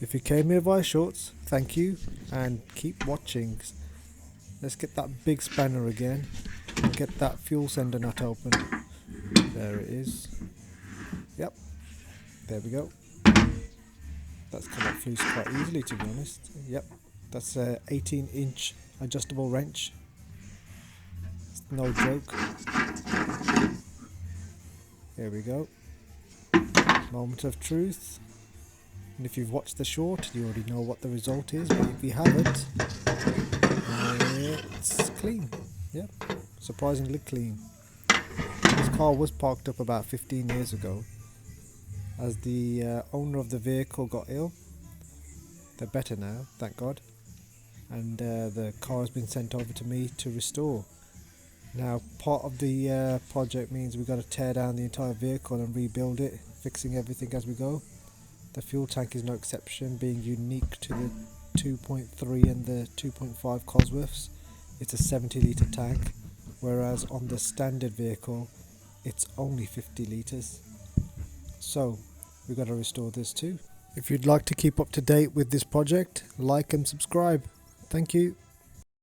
If you came here via shorts, thank you and keep watching. Let's get that big spanner again and get that fuel sender nut open. There it is. Yep, there we go. That's come off loose quite easily, to be honest. Yep, that's a 18-inch adjustable wrench. It's no joke. Here we go. Moment of truth. And if you've watched the short, you already know what the result is. But if you haven't, it's clean. Yep, surprisingly clean. This car was parked up about 15 years ago. As the owner of the vehicle got ill. They're better now, thank God. And the car has been sent over to me to restore. Now, part of the project means we've got to tear down the entire vehicle and rebuild it, fixing everything as we go. The fuel tank is no exception, being unique to the 2.3 and the 2.5 Cosworths. It's a 70 litre tank, whereas on the standard vehicle, it's only 50 litres. So, we've got to restore this too. If you'd like to keep up to date with this project, like and subscribe. Thank you.